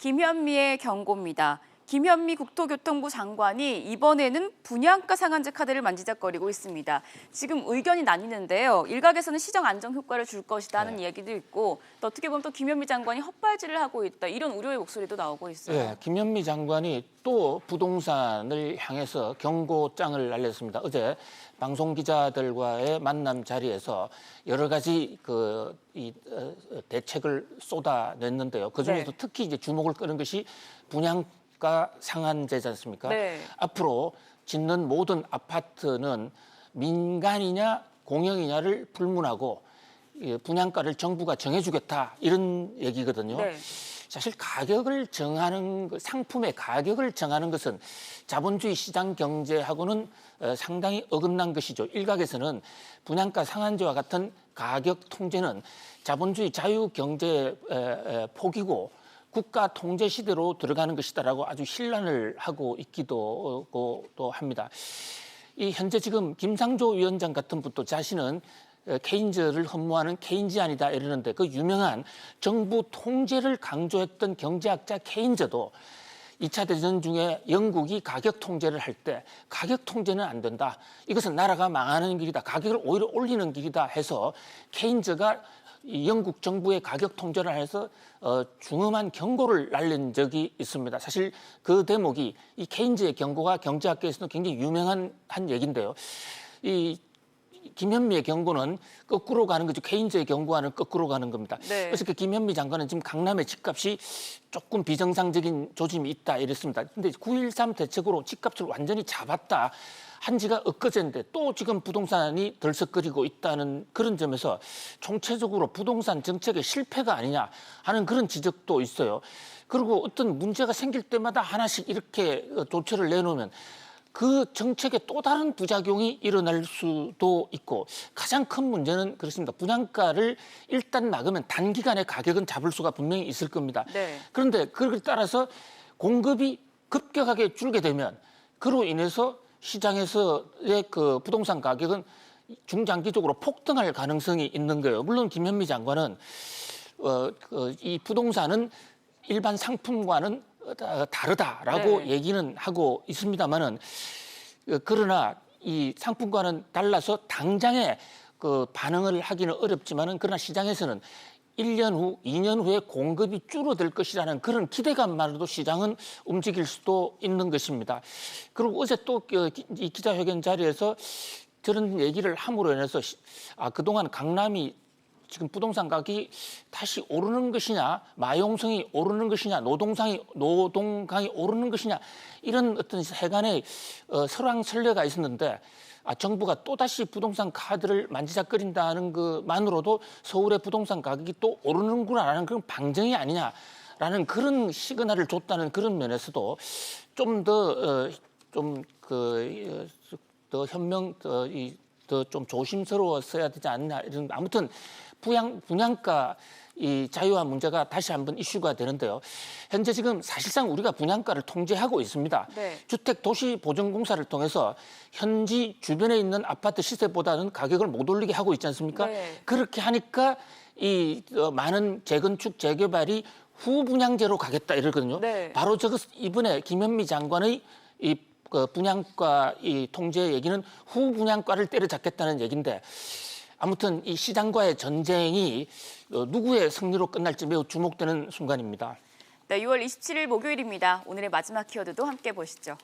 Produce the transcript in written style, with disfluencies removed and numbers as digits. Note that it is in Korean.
김현미의 경고입니다. 김현미 국토교통부 장관이 이번에는 분양가 상한제 카드를 만지작거리고 있습니다. 지금 의견이 나뉘는데요. 일각에서는 시정 안정 효과를 줄 것이다 하는 이야기도 있고, 또 어떻게 보면 또 김현미 장관이 헛발질을 하고 있다, 이런 우려의 목소리도 나오고 있어요. 네, 김현미 장관이 또 부동산을 향해서 경고장을 날렸습니다. 어제 방송 기자들과의 만남 자리에서 여러 가지 대책을 쏟아냈는데요. 그중에서 특히 이제 주목을 끄는 것이 분양가 상한제지 않습니까? 네. 앞으로 짓는 모든 아파트는 민간이냐 공영이냐를 불문하고 분양가를 정부가 정해주겠다, 이런 얘기거든요. 네. 사실 가격을 정하는 상품의 가격을 정하는 것은 자본주의 시장 경제하고는 상당히 어긋난 것이죠. 일각에서는 분양가 상한제와 같은 가격 통제는 자본주의 자유 경제 폭이고 국가 통제 시대로 들어가는 것이다라고 아주 신란을 하고 있기도 합니다. 이 현재 지금 김상조 위원장 같은 분도 자신은 케인즈를 흠모하는 케인지안이다 이러는데, 그 유명한 정부 통제를 강조했던 경제학자 케인즈도 2차 대전 중에 영국이 가격 통제를 할 때 가격 통제는 안 된다, 이것은 나라가 망하는 길이다, 가격을 오히려 올리는 길이다 해서 케인즈가 영국 정부의 가격 통제를 해서 중엄한 경고를 날린 적이 있습니다. 사실 그 대목이 이 케인즈의 경고가 경제학계에서는 굉장히 유명한 한 얘기인데요. 이 김현미의 경고는 거꾸로 가는 거죠. 케인즈의 경고와는 거꾸로 가는 겁니다. 네. 그래서 그 김현미 장관은 지금 강남의 집값이 조금 비정상적인 조짐이 있다 이랬습니다. 근데 9.13 대책으로 집값을 완전히 잡았다 한 지가 엊그제인데 또 지금 부동산이 덜썩거리고 있다는 그런 점에서 총체적으로 부동산 정책의 실패가 아니냐 하는 그런 지적도 있어요. 그리고 어떤 문제가 생길 때마다 하나씩 이렇게 조처를 내놓으면 그 정책의 또 다른 부작용이 일어날 수도 있고, 가장 큰 문제는 그렇습니다. 분양가를 일단 막으면 단기간에 가격은 잡을 수가 분명히 있을 겁니다. 네. 그런데 그걸 따라서 공급이 급격하게 줄게 되면 그로 인해서 시장에서의 그 부동산 가격은 중장기적으로 폭등할 가능성이 있는 거예요. 물론 김현미 장관은 이 부동산은 일반 상품과는 다르다라고 얘기는 하고 있습니다만은, 그러나 이 상품과는 달라서 당장에 그 반응을 하기는 어렵지만은, 그러나 시장에서는 1년 후, 2년 후에 공급이 줄어들 것이라는 그런 기대감만으로도 시장은 움직일 수도 있는 것입니다. 그리고 어제 또 이 기자회견 자리에서 저런 얘기를 함으로 인해서 그동안 강남이 지금 부동산 가격이 다시 오르는 것이냐, 마용성이 오르는 것이냐, 노동강이 오르는 것이냐, 이런 어떤 세간의 설왕설래가 있었는데, 정부가 또다시 부동산 카드를 만지작거린다는 것만으로도 서울의 부동산 가격이 또 오르는구나라는 그런 방증이 아니냐라는 그런 시그널을 줬다는 그런 면에서도 좀 더 현명, 더 좀 조심스러웠어야 되지 않나, 이런, 아무튼 분양가 이 자유화 문제가 다시 한번 이슈가 되는데요. 현재 지금 사실상 우리가 분양가를 통제하고 있습니다. 네. 주택도시보전공사를 통해서 현지 주변에 있는 아파트 시세보다는 가격을 못 올리게 하고 있지 않습니까? 네. 그렇게 하니까 이 많은 재건축 재개발이 후분양제로 가겠다 이러거든요. 네. 바로 이번에 김현미 장관의 이 분양가 이 통제 얘기는 후분양가를 때려잡겠다는 얘기인데, 아무튼 이 시장과의 전쟁이 누구의 승리로 끝날지 매우 주목되는 순간입니다. 네, 6월 27일 목요일입니다. 오늘의 마지막 키워드도 함께 보시죠.